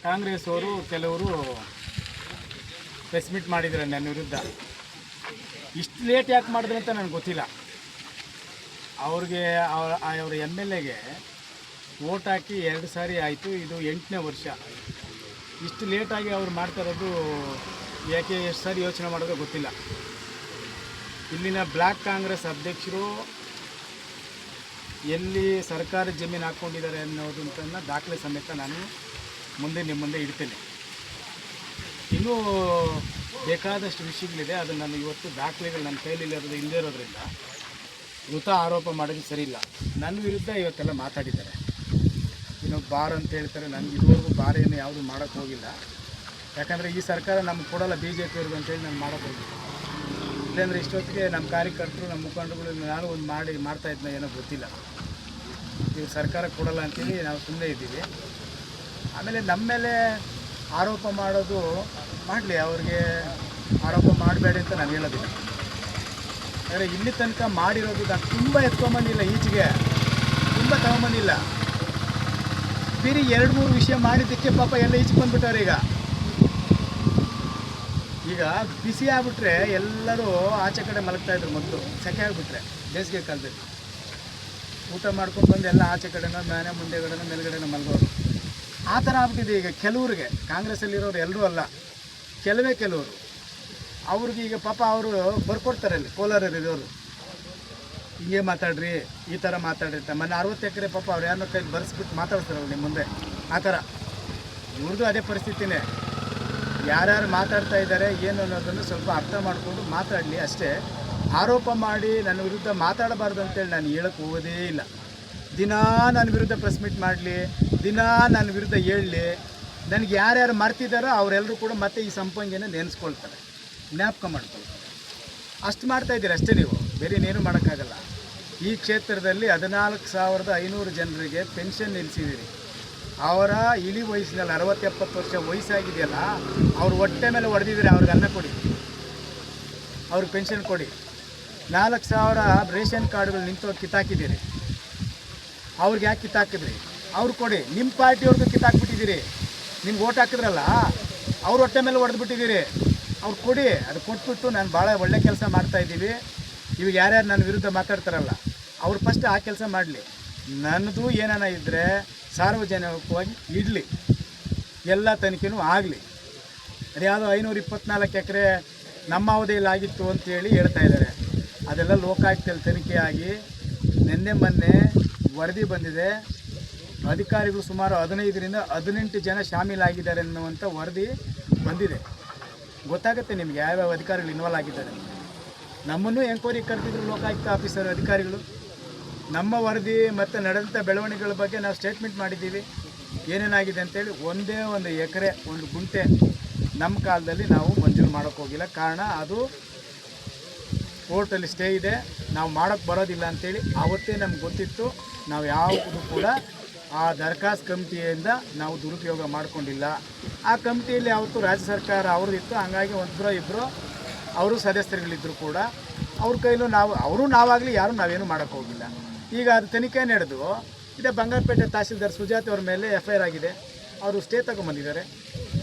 ಕಾಂಗ್ರೆಸ್ ಅವರು ಕೆಲವರು press meet ಮಾಡಿದ್ದಾರೆ ನನ್ನ ವಿರುದ್ಧ. ಇಷ್ಟು ಲೇಟ್ ಯಾಕೆ ಮಾಡಿದ್ರು ಅಂತ ನನಗೆ ಗೊತ್ತಿಲ್ಲ. ಅವ್ರಿಗೆ ಅವರ MLAಗೆ ವೋಟ್ ಹಾಕಿ 2 ಸಾರಿ ಆಯಿತು, ಇದು 8ನೇ ವರ್ಷ. ಇಷ್ಟು ಲೇಟಾಗಿ ಅವ್ರು ಮಾಡ್ತಾ ಇರೋದು ಯಾಕೆ, ಎಷ್ಟು ಸಾರಿ ಯೋಚನೆ ಮಾಡೋದು ಗೊತ್ತಿಲ್ಲ. ಇಲ್ಲಿನ ಬ್ಲ್ಯಾಕ್ ಕಾಂಗ್ರೆಸ್ ಅಧ್ಯಕ್ಷರು ಎಲ್ಲಿ ಸರ್ಕಾರಿ ಜಮೀನು ಹಾಕ್ಕೊಂಡಿದ್ದಾರೆ ಅನ್ನೋದಂತನ್ನು ದಾಖಲೆ ಸಮೇತ ನಾನು ನಿಮ್ಮ ಮುಂದೆ ಇಡ್ತೇನೆ. ಇನ್ನೂ ಬೇಕಾದಷ್ಟು ವಿಷಯಗಳಿದೆ, ಅದು ನಾನು ಇವತ್ತು ದಾಖಲೆಗಳು ನನ್ನ ಕೈಲಿ ಇಲ್ಲದೇ ಇರೋದ್ರಿಂದ ವೃಥಾ ಆರೋಪ ಮಾಡೋದು ಸರಿ ಇಲ್ಲ. ನನ್ನ ವಿರುದ್ಧ ಇವತ್ತೆಲ್ಲ ಮಾತಾಡಿದ್ದಾರೆ. ಇನ್ನು ಬಾರ್ ಅಂತ ಹೇಳ್ತಾರೆ. ನನಗೆ ಇದುವರೆಗೂ ಬಾರ್ ಏನು ಯಾವುದು ಮಾಡೋಕ್ಕೆ ಹೋಗಿಲ್ಲ. ಯಾಕಂದರೆ ಈ ಸರ್ಕಾರ ನಮ್ಗೆ ಕೊಡೋಲ್ಲ BJP ಅವ್ರಿಗೆ ಅಂತೇಳಿ ನಾನು ಮಾಡೋಕ್ಕೆ ಹೋಗಿಲ್ಲ. ಇಲ್ಲಾಂದರೆ ಇಷ್ಟೊತ್ತಿಗೆ ನಮ್ಮ ಕಾರ್ಯಕರ್ತರು, ನಮ್ಮ ಮುಖಂಡರುಗಳು ನಾನು ಒಂದು ಮಾಡ್ತಾಯಿದ್ನ ಏನೋ ಗೊತ್ತಿಲ್ಲ. ಈಗ ಸರ್ಕಾರ ಕೊಡೋಲ್ಲ ಅಂತೇಳಿ ನಾವು ಸುಮ್ಮನೆ ಇದ್ದೀವಿ. ಆಮೇಲೆ ನಮ್ಮ ಮೇಲೆ ಆರೋಪ ಮಾಡೋದು ಮಾಡಲಿ, ಅವ್ರಿಗೆ ಆರೋಪ ಮಾಡಬೇಡಿ ಅಂತ ನಾನು ಹೇಳೋದಿಲ್ಲ. ಆದರೆ ಇಲ್ಲಿ ತನಕ ಮಾಡಿರೋದು ನಾನು ತುಂಬ ಎತ್ಕೊಂಬಂದಿಲ್ಲ, ಈಚೆಗೆ ತುಂಬ ತಗೊಂಬಂದಿಲ್ಲ. ಬೇರೆ 2-3 ವಿಷಯ ಮಾಡಿದ್ದಕ್ಕೆ ಪಾಪ ಎಲ್ಲ ಈಚೆಗೆ ಬಂದುಬಿಟ್ಟವ್ರೆ. ಈಗ ಬಿಸಿ ಆಗಿಬಿಟ್ರೆ ಎಲ್ಲರೂ ಆಚೆ ಕಡೆ ಮಲಗ್ತಾಯಿದ್ರು. ಮೊದಲು ಸೆಕೆ ಆಗಿಬಿಟ್ರೆ ಬೇಸಿಗೆ ಕಾಲದಲ್ಲಿ ಊಟ ಮಾಡ್ಕೊಂಡು ಬಂದು ಎಲ್ಲ ಆಚೆ ಕಡೆನೋ ಮನೆ ಮುಂದೆಗಡೆನೋ ಮೇಲ್ಗಡೆನೋ ಮಲಗೋರು. ಆ ಥರ ಆಗ್ಬಿಟ್ಟಿದೆ ಈಗ ಕೆಲವ್ರಿಗೆ. ಕಾಂಗ್ರೆಸ್ಸಲ್ಲಿರೋರು ಎಲ್ಲರೂ ಅಲ್ಲ, ಕೆಲವರು ಅವ್ರಿಗೆ ಈಗ ಪಾಪ ಅವರು ಬರ್ಕೊಡ್ತಾರೆ. ಅಲ್ಲಿ ಕೋಲಾರಲ್ಲಿರೋರು ಹಿಂಗೆ ಮಾತಾಡ್ರಿ, ಈ ಥರ ಮಾತಾಡ್ರಿ ಅಂತ. ಮೊನ್ನೆ 60 ಎಕರೆ ಪಾಪ ಅವ್ರು ಯಾರನ್ನೋ ಕೈ ಬರ್ಸ್ಬಿಟ್ಟು ಮಾತಾಡ್ತಾರಲ್ಲ ನಿಮ್ಮ ಮುಂದೆ. ಆ ಥರ ಇವ್ರದ್ದು ಅದೇ ಪರಿಸ್ಥಿತಿನೇ. ಯಾರ್ಯಾರು ಮಾತಾಡ್ತಾ ಇದ್ದಾರೆ ಏನು ಅನ್ನೋದನ್ನು ಸ್ವಲ್ಪ ಅರ್ಥ ಮಾಡಿಕೊಂಡು ಮಾತಾಡಲಿ ಅಷ್ಟೇ. ಆರೋಪ ಮಾಡಿ ನನ್ನ ವಿರುದ್ಧ ಮಾತಾಡಬಾರ್ದು ಅಂತೇಳಿ ನಾನು ಹೇಳೋಕ್ಕೆ ಹೋಗೋದೇ ಇಲ್ಲ. ದಿನಾ ನನ್ನ ವಿರುದ್ಧ ಪ್ರೆಸ್ ಮೀಟ್ ಮಾಡಲಿ, ದಿನಾ ನನ್ನ ವಿರುದ್ಧ ಹೇಳಲಿ. ನನಗೆ ಯಾರ್ಯಾರು ಮರ್ತಿದ್ದಾರೋ ಅವರೆಲ್ಲರೂ ಕೂಡ ಮತ್ತೆ ಈ ಸಂಪಂಗಿನ ನೆನೆಸ್ಕೊಳ್ತಾರೆ, ಜ್ಞಾಪಕ ಮಾಡ್ಕೊಳ್ತಾರೆ. ಅಷ್ಟು ಮಾಡ್ತಾಯಿದ್ದೀರಿ ಅಷ್ಟೇ ನೀವು, ಬೇರೆ ಇನ್ನೇನು ಮಾಡೋಕ್ಕಾಗಲ್ಲ. ಈ ಕ್ಷೇತ್ರದಲ್ಲಿ 14,500 ಜನರಿಗೆ ಪೆನ್ಷನ್ ನಿಲ್ಲಿಸಿದ್ದೀರಿ. ಅವರ ಇಳಿ ವಯಸ್ಸಿನಲ್ಲಿ 60-70 ವರ್ಷ ವಯಸ್ಸಾಗಿದೆಯಲ್ಲ, ಅವ್ರ ಹೊಟ್ಟೆ ಮೇಲೆ ಹೊಡೆದಿದ್ದೀರಿ. ಅವ್ರಿಗೆ ಅನ್ನ ಕೊಡಿ, ಅವ್ರಿಗೆ ಪೆನ್ಷನ್ ಕೊಡಿ. 4,000 ರೇಷನ್ ಕಾರ್ಡ್ಗಳು ನಿಂತು ಕಿತ್ತಾಕಿದ್ದೀರಿ. ಅವ್ರಿಗೆ ಯಾಕೆ ಕಿತ್ತಾಕಿದ್ರಿ? ಅವ್ರು ಕೊಡಿ. ನಿಮ್ಮ ಪಾರ್ಟಿಯವ್ರಿಗೂ ಕಿತ್ತಾಕ್ಬಿಟ್ಟಿದ್ದೀರಿ. ನಿಮ್ಗೆ ಓಟ್ ಹಾಕಿದ್ರಲ್ಲ, ಅವ್ರ ಹೊಟ್ಟೆ ಮೇಲೆ ಹೊಡೆದ್ಬಿಟ್ಟಿದ್ದೀರಿ. ಅವ್ರು ಕೊಡಿ, ಅದು ಕೊಟ್ಬಿಟ್ಟು ನಾನು ಭಾಳ ಒಳ್ಳೆ ಕೆಲಸ ಮಾಡ್ತಾಯಿದ್ದೀವಿ. ಇವಾಗ ಯಾರ್ಯಾರು ನನ್ನ ವಿರುದ್ಧ ಮಾತಾಡ್ತಾರಲ್ಲ ಅವ್ರು ಫಸ್ಟ್ ಆ ಕೆಲಸ ಮಾಡಲಿ. ನನ್ನದು ಏನಾನ ಇದ್ದರೆ ಸಾರ್ವಜನಿಕವಾಗಿ ಇಡಲಿ, ಎಲ್ಲ ತನಿಖೆನೂ ಆಗಲಿ. ಅದ್ಯಾವುದೋ 524 ಎಕರೆ ನಮ್ಮ ಅವಧಿಯಲ್ಲಿ ಆಗಿತ್ತು ಅಂತೇಳಿ ಹೇಳ್ತಾ ಇದ್ದಾರೆ. ಅದೆಲ್ಲ ಲೋಕಾಯುಕ್ತದಲ್ಲಿ ತನಿಖೆ ಆಗಿ ಮೊನ್ನೆ ವರದಿ ಬಂದಿದೆ. ಅಧಿಕಾರಿಗಳು ಸುಮಾರು 15-18 ಜನ ಶಾಮೀಲಾಗಿದ್ದಾರೆ ಅನ್ನುವಂಥ ವರದಿ ಬಂದಿದೆ. ಗೊತ್ತಾಗುತ್ತೆ ನಿಮಗೆ ಯಾವ್ಯಾವ ಅಧಿಕಾರಿಗಳು ಇನ್ವಾಲ್ವ್ ಆಗಿದ್ದಾರೆ. ನಮ್ಮನ್ನು ಎಂಕ್ವೈರಿ ಕರೆದಿದ್ರು ಲೋಕಾಯುಕ್ತ ಆಫೀಸರ್ ಅಧಿಕಾರಿಗಳು. ನಮ್ಮ ವರದಿ ಮತ್ತು ನಡೆದಂಥ ಬೆಳವಣಿಗೆಗಳ ಬಗ್ಗೆ ನಾವು ಸ್ಟೇಟ್ಮೆಂಟ್ ಮಾಡಿದ್ದೀವಿ, ಏನೇನಾಗಿದೆ ಅಂತೇಳಿ. ಒಂದೇ ಒಂದು ಎಕರೆ, ಒಂದು ಗುಂಟೆ ನಮ್ಮ ಕಾಲದಲ್ಲಿ ನಾವು ಮಂಜೂರು ಮಾಡೋಕ್ಕೆ ಹೋಗಿಲ್ಲ. ಕಾರಣ ಅದು ಕೋರ್ಟಲ್ಲಿ ಸ್ಟೇ ಇದೆ, ನಾವು ಮಾಡೋಕ್ಕೆ ಬರೋದಿಲ್ಲ ಅಂಥೇಳಿ ಆವತ್ತೇ ನಮ್ಗೆ ಗೊತ್ತಿತ್ತು. ನಾವು ಯಾವುದು ಕೂಡ ಆ ದರಖಾಸ್ತು ಕಮಿಟಿಯಿಂದ ನಾವು ದುರುಪಯೋಗ ಮಾಡಿಕೊಂಡಿಲ್ಲ. ಆ ಕಮಿಟಿಯಲ್ಲಿ ಯಾವತ್ತೂ ರಾಜ್ಯ ಸರ್ಕಾರ ಅವ್ರದ್ದಿತ್ತು. ಹಂಗಾಗಿ 1-2 ಅವರು ಸದಸ್ಯರುಗಳಿದ್ದರು ಕೂಡ ಅವ್ರ ಕೈಲೂ ನಾವಾಗಲಿ ಯಾರೂ ನಾವೇನು ಮಾಡೋಕ್ಕೆ ಹೋಗಿಲ್ಲ. ಈಗ ಅದು ತನಿಖೆ ನಡೆದು ಇದೇ ಬಂಗಾರಪೇಟೆ ತಹಸೀಲ್ದಾರ್ ಸುಜಾತ ಅವ್ರ ಮೇಲೆ FIR ಆಗಿದೆ. ಅವರು ಸ್ಟೇ ತಗೊಂಬಂದಿದ್ದಾರೆ,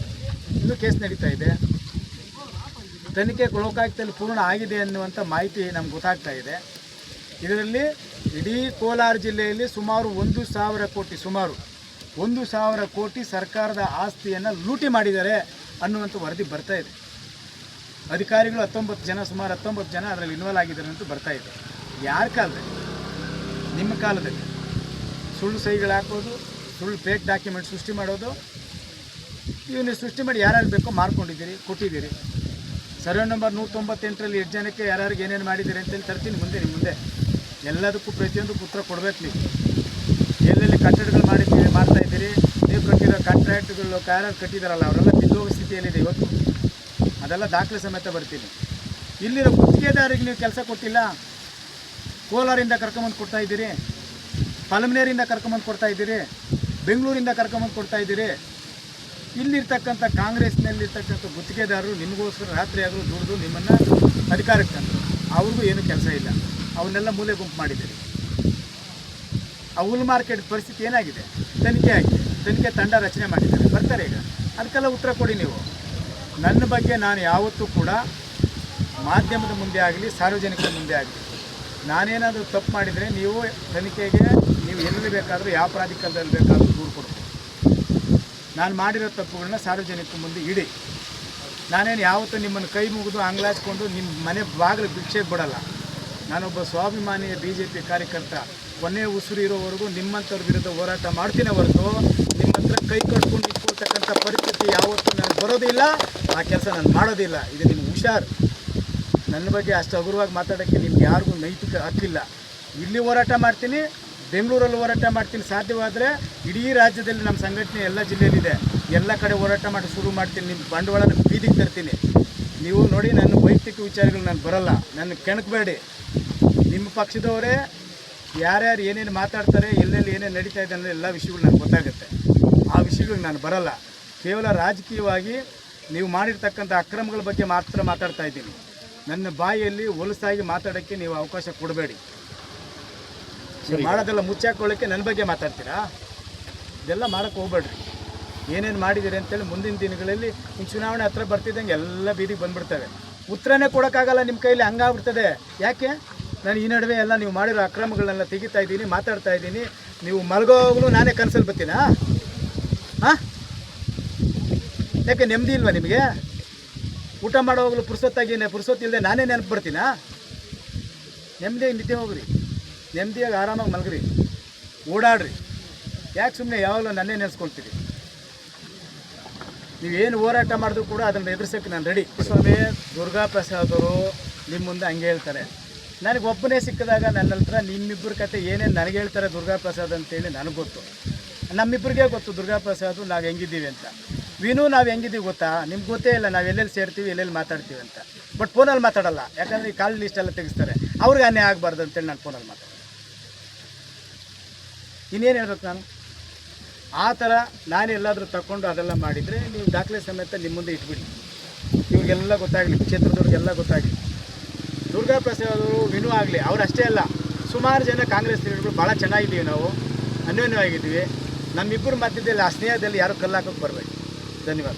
ಇನ್ನೂ ಕೇಸ್ ನಡೀತಾ ಇದೆ. ತನಿಖೆ ಲೋಕಾಯುಕ್ತದಲ್ಲಿ ಪೂರ್ಣ ಆಗಿದೆ ಅನ್ನುವಂಥ ಮಾಹಿತಿ ನಮ್ಗೆ ಗೊತ್ತಾಗ್ತಾ ಇದೆ. ಇದರಲ್ಲಿ ಇಡೀ ಕೋಲಾರ ಜಿಲ್ಲೆಯಲ್ಲಿ ಸುಮಾರು 1,000 ಕೋಟಿ ಸರ್ಕಾರದ ಆಸ್ತಿಯನ್ನು ಲೂಟಿ ಮಾಡಿದ್ದಾರೆ ಅನ್ನುವಂಥ ವರದಿ ಬರ್ತಾ ಇದೆ. ಅಧಿಕಾರಿಗಳು 19 ಜನ ಅದರಲ್ಲಿ ಇನ್ವಾಲ್ವ್ ಆಗಿದ್ದಾರೆ ಅಂತ ಬರ್ತಾ ಇದೆ. ಯಾರ ಕಾಲದಲ್ಲಿ? ನಿಮ್ಮ ಕಾಲದಲ್ಲಿ ಸುಳ್ಳು ಸಹಿಗಳು ಹಾಕೋದು, ಸುಳ್ಳು ಫೇಕ್ ಡಾಕ್ಯುಮೆಂಟ್ ಸೃಷ್ಟಿ ಮಾಡೋದು. ನೀವು ಸೃಷ್ಟಿ ಮಾಡಿ ಯಾರ್ಯಾರು ಬೇಕೋ ಮಾರ್ಕೊಂಡಿದ್ದೀರಿ, ಕೊಟ್ಟಿದ್ದೀರಿ. ಸರ್ವೆ ನಂಬರ್ 198ರಲ್ಲಿ 8 ಜನಕ್ಕೆ ಯಾರ್ಯಾರಿಗೆ ಏನೇನು ಮಾಡಿದ್ದೀರಿ ಅಂತೇಳಿ ತರ್ತೀನಿ ಮುಂದೆ ನಿಮ್ಮ ಮುಂದೆ. ಎಲ್ಲದಕ್ಕೂ ಪ್ರತಿಯೊಂದು ಉತ್ತರ ಕೊಡಬೇಕು. ನೀವು ಎಲ್ಲೆಲ್ಲಿ ಕಟ್ಟಡಗಳು ಮಾಡ್ತಾಯಿದ್ದೀರಿ, ನೀವು ಕಟ್ಟಿರೋ ಕಾಂಟ್ರಾಕ್ಟ್ಗಳು ಯಾರ್ಯಾರು ಕಟ್ಟಿದಾರಲ್ಲ ಅವರೆಲ್ಲ ಬಿದ್ದೋಗೋ ಸ್ಥಿತಿಯಲ್ಲಿದೆ ಇವತ್ತು. ಅದೆಲ್ಲ ದಾಖಲೆ ಸಮೇತ ಬರ್ತೀನಿ. ಇಲ್ಲಿರೋ ಗುತ್ತಿಗೆದಾರಿಗೆ ನೀವು ಕೆಲಸ ಕೊಟ್ಟಿಲ್ಲ. ಕೋಲಾರಿಂದ ಕರ್ಕೊಂಬಂದು ಕೊಡ್ತಾಯಿದ್ದೀರಿ, ಪಲಮನೇರಿಂದ ಕರ್ಕೊಂಬಂದು ಕೊಡ್ತಾಯಿದ್ದೀರಿ, ಬೆಂಗಳೂರಿಂದ ಕರ್ಕೊಂಬಂದು ಕೊಡ್ತಾಯಿದ್ದೀರಿ. ಇಲ್ಲಿರ್ತಕ್ಕಂಥ ಕಾಂಗ್ರೆಸ್ನಲ್ಲಿರ್ತಕ್ಕಂಥ ಗುತ್ತಿಗೆದಾರರು ನಿಮಗೋಸ್ಕರ ರಾತ್ರಿ ಆದರೂ ದುಡಿದು ನಿಮ್ಮನ್ನು ಅಧಿಕಾರಕ್ಕೆ ತಂದರು. ಅವ್ರಿಗೂ ಏನೂ ಕೆಲಸ ಇಲ್ಲ. ಅವನ್ನೆಲ್ಲ ಮೂಲೆ ಗುಂಪು ಮಾಡಿದ್ದೀರಿ. ಆ ಹುಲ್ ಮಾರ್ಕೆಟ್ ಪರಿಸ್ಥಿತಿ ಏನಾಗಿದೆ? ತನಿಖೆ ಆಗಿದೆ. ತನಿಖೆ ತಂಡ ರಚನೆ ಮಾಡಿದ್ದಾರೆ, ಬರ್ತಾರೆ ಈಗ. ಅದಕ್ಕೆಲ್ಲ ಉತ್ತರ ಕೊಡಿ ನೀವು. ನನ್ನ ಬಗ್ಗೆ ನಾನು ಯಾವತ್ತೂ ಕೂಡ ಮಾಧ್ಯಮದ ಮುಂದೆ ಆಗಲಿ ಸಾರ್ವಜನಿಕರ ಮುಂದೆ ಆಗಲಿ ನಾನೇನಾದರೂ ತಪ್ಪು ಮಾಡಿದರೆ ನೀವು ತನಿಖೆಗೆ ನೀವು ಎಲ್ಲಿ ಬೇಕಾದರೂ ಯಾವ ಪ್ರಾಧಿಕಾರದಲ್ಲಿ ಬೇಕಾದರೂ ದೂರು ಕೊಡ್ಬೋದು. ನಾನು ಮಾಡಿರೋ ತಪ್ಪುಗಳನ್ನ ಸಾರ್ವಜನಿಕರ ಮುಂದೆ ಇಡಿ. ನಾನೇನು ಯಾವತ್ತೂ ನಿಮ್ಮನ್ನು ಕೈ ಮುಗಿದು ಅಂಗ್ಲಾಚ್ಕೊಂಡು ನಿಮ್ಮ ಮನೆ ಬಾಗಿಲು ಭಿಕ್ಷೆಗೆ ಬಿಡಲ್ಲ. ನಾನೊಬ್ಬ ಸ್ವಾಭಿಮಾನಿಯ BJP ಕಾರ್ಯಕರ್ತ. ಕೊನೆ ಉಸಿರು ಇರೋವರೆಗೂ ನಿಮ್ಮಂಥವ್ರ ವಿರುದ್ಧ ಹೋರಾಟ ಮಾಡ್ತೀನಿ ಹೊರತು ನಿಮ್ಮ ಹತ್ರ ಕೈ ಕಟ್ಕೊಂಡು ನಿಂತ್ಕೊಳ್ತಕ್ಕಂಥ ಪರಿಸ್ಥಿತಿ ಯಾವತ್ತೂ ನನಗೆ ಬರೋದಿಲ್ಲ. ಆ ಕೆಲಸ ನಾನು ಮಾಡೋದಿಲ್ಲ. ಇದು ನಿಮ್ಗೆ ಹುಷಾರು. ನನ್ನ ಬಗ್ಗೆ ಅಷ್ಟು ಹಗುರವಾಗಿ ಮಾತಾಡೋಕ್ಕೆ ನಿಮ್ಗೆ ಯಾರಿಗೂ ನೈತಿಕ ಹಕ್ಕಿಲ್ಲ. ಇಲ್ಲಿ ಹೋರಾಟ ಮಾಡ್ತೀನಿ, ಬೆಂಗಳೂರಲ್ಲಿ ಹೋರಾಟ ಮಾಡ್ತೀನಿ. ಸಾಧ್ಯವಾದರೆ ಇಡೀ ರಾಜ್ಯದಲ್ಲಿ ನಮ್ಮ ಸಂಘಟನೆ ಎಲ್ಲ ಜಿಲ್ಲೆಯಲ್ಲಿದೆ, ಎಲ್ಲ ಕಡೆ ಹೋರಾಟ ಮಾಡಿ ಶುರು ಮಾಡ್ತೀನಿ. ನಿಮ್ಮ ಬಂಡವಾಳನ ಬೀದಿಗೆ ತರ್ತೀನಿ. ನೀವು ನೋಡಿ, ನನ್ನ ವೈಯಕ್ತಿಕ ವಿಚಾರಗಳು ನಾನು ಬರೋಲ್ಲ, ನನ್ನ ಕೆಣಕಬೇಡಿ. ನಿಮ್ಮ ಪಕ್ಷದವರೇ ಯಾರ್ಯಾರು ಏನೇನು ಮಾತಾಡ್ತಾರೆ, ಎಲ್ಲೆಲ್ಲಿ ಏನೇನು ನಡೀತಾ ಇದೆ ಅನ್ನೋ ಎಲ್ಲ ವಿಷಯಗಳು ನನಗೆ ಗೊತ್ತಾಗುತ್ತೆ. ಆ ವಿಷಯಗಳಿಗೆ ನಾನು ಬರೋಲ್ಲ. ಕೇವಲ ರಾಜಕೀಯವಾಗಿ ನೀವು ಮಾಡಿರ್ತಕ್ಕಂಥ ಅಕ್ರಮಗಳ ಬಗ್ಗೆ ಮಾತ್ರ ಮಾತಾಡ್ತಾ ಇದ್ದೀನಿ. ನನ್ನ ಬಾಯಿಯಲ್ಲಿ ಹೊಲಸಾಗಿ ಮಾತಾಡೋಕ್ಕೆ ನೀವು ಅವಕಾಶ ಕೊಡಬೇಡಿ. ಮಾಡೋದೆಲ್ಲ ಮುಚ್ಚಾಕೊಳ್ಳೋಕ್ಕೆ ನನ್ನ ಬಗ್ಗೆ ಮಾತಾಡ್ತೀರಾ? ಇದೆಲ್ಲ ಮಾಡೋಕ್ಕೆ ಹೋಗ್ಬೇಡ್ರಿ. ಏನೇನು ಮಾಡಿದ್ದೀರಿ ಅಂತೇಳಿ ಮುಂದಿನ ದಿನಗಳಲ್ಲಿ ನಿಮ್ಮ ಚುನಾವಣೆ ಹತ್ರ ಬರ್ತಿದ್ದಂಗೆ ಎಲ್ಲ ಬೀದಿಗೆ ಬಂದುಬಿಡ್ತವೆ. ಉತ್ತರನೇ ಕೊಡೋಕ್ಕಾಗಲ್ಲ ನಿಮ್ಮ ಕೈಲಿ, ಹಂಗಾಗ್ಬಿಡ್ತದೆ. ಯಾಕೆ? ನಾನು ಈ ನಡುವೆ ಎಲ್ಲ ನೀವು ಮಾಡಿರೋ ಅಕ್ರಮಗಳನ್ನೆಲ್ಲ ತೆಗಿತಾ ಇದ್ದೀನಿ, ಮಾತಾಡ್ತಾ ಇದ್ದೀನಿ. ನೀವು ಮಲಗೋವಾಗಲೂ ನಾನೇ ಕನಸಲ್ಲಿ ಬರ್ತೀನಾ? ಹಾಂ, ಯಾಕೆ ನೆಮ್ಮದಿ ಇಲ್ವಾ ನಿಮಗೆ? ಊಟ ಮಾಡೋವಾಗಲೂ ಪುರ್ಸೊತ್ತಿಲ್ಲದೆ ನಾನೇ ನೆನಪು ಬರ್ತೀನಾ? ನೆಮ್ಮದಿಯಾಗಿ ನಿದ್ದೆ ಹೋಗ್ರಿ, ನೆಮ್ಮದಿಯಾಗಿ ಆರಾಮಾಗಿ ಮಲಗ್ರಿ, ಓಡಾಡ್ರಿ. ಯಾಕೆ ಸುಮ್ಮನೆ ಯಾವಾಗಲೂ ನನ್ನೇ ನೆನೆಸ್ಕೊಳ್ತೀರಿ? ನೀವೇನು ಹೋರಾಟ ಮಾಡಿದ್ರು ಕೂಡ ಅದನ್ನು ಎದುರಿಸೋಕ್ಕೆ ನಾನು ರೆಡಿ. ಸ್ವಾಮಿ ದುರ್ಗಾ ಪ್ರಸಾದ್ ಅವರು ನಿಮ್ಮ ಮುಂದೆ ಹಂಗೆ ಹೇಳ್ತಾರೆ. ನನಗೆ ಒಬ್ಬನೇ ಸಿಕ್ಕಿದಾಗ ನನ್ನ ಹತ್ರ ನಿಮ್ಮಿಬ್ಬರ ಕತೆ ಏನೇನು ನನಗೆ ಹೇಳ್ತಾರೆ ದುರ್ಗಾ ಪ್ರಸಾದ್ ಅಂತೇಳಿ ನನಗೆ ಗೊತ್ತು. ನಮ್ಮಿಬ್ಬರಿಗೆ ಗೊತ್ತು ದುರ್ಗಾ ಪ್ರಸಾದ್ ನಾವು ಹೆಂಗಿದ್ದೀವಿ ಅಂತ. ವಿನೂ ನಾವು ಹೆಂಗಿದ್ದೀವಿ ಗೊತ್ತಾ? ನಿಮ್ಗೆ ಗೊತ್ತೇ ಇಲ್ಲ ನಾವು ಎಲ್ಲೆಲ್ಲಿ ಸೇರ್ತೀವಿ, ಎಲ್ಲೆಲ್ಲಿ ಮಾತಾಡ್ತೀವಿ ಅಂತ. ಬಟ್ ಫೋನಲ್ಲಿ ಮಾತಾಡಲ್ಲ, ಯಾಕಂದರೆ ಈ ಕಾಲ್ ಲಿಸ್ಟೆಲ್ಲ ತೆಗಿಸ್ತಾರೆ. ಅವ್ರಿಗೆ ಅನ್ಯಾಯ ಆಗಬಾರ್ದು ಅಂತೇಳಿ ನಾನು ಫೋನಲ್ಲಿ ಮಾತಾಡೋದು. ಇನ್ನೇನು ಹೇಳ್ಬೇಕು ನಾನು? ಆ ಥರ ನಾನು ಎಲ್ಲಾದರೂ ತಗೊಂಡು ಅದೆಲ್ಲ ಮಾಡಿದರೆ ನೀವು ದಾಖಲೆ ಸಮೇತ ನಿಮ್ಮ ಮುಂದೆ ಇಟ್ಬಿಡಿ. ಇವ್ರಿಗೆಲ್ಲ ಗೊತ್ತಾಗಲಿ, ಕ್ಷೇತ್ರದವ್ರಿಗೆಲ್ಲ ಗೊತ್ತಾಗಲಿ. ದುರ್ಗಾ ಪ್ರಸಾದ್ ಅವರು, ವಿನೂ ಆಗಲಿ, ಅವ್ರು ಅಷ್ಟೇ ಅಲ್ಲ, ಸುಮಾರು ಜನ ಕಾಂಗ್ರೆಸ್ ಲೀಡರ್ಗಳು ಭಾಳ ಚೆನ್ನಾಗಿದ್ದೀವಿ, ನಾವು ಅನ್ಯೋನ್ಯವಾಗಿದ್ದೀವಿ. ನಮ್ಮಿಬ್ಬರ ಮಧ್ಯದಲ್ಲಿ ಆ ಸ್ನೇಹದಲ್ಲಿ ಯಾರೂ ಕಲ್ಲಾಕೋಕ್ಕೆ ಬರಬೇಡಿ. ಧನ್ಯವಾದ.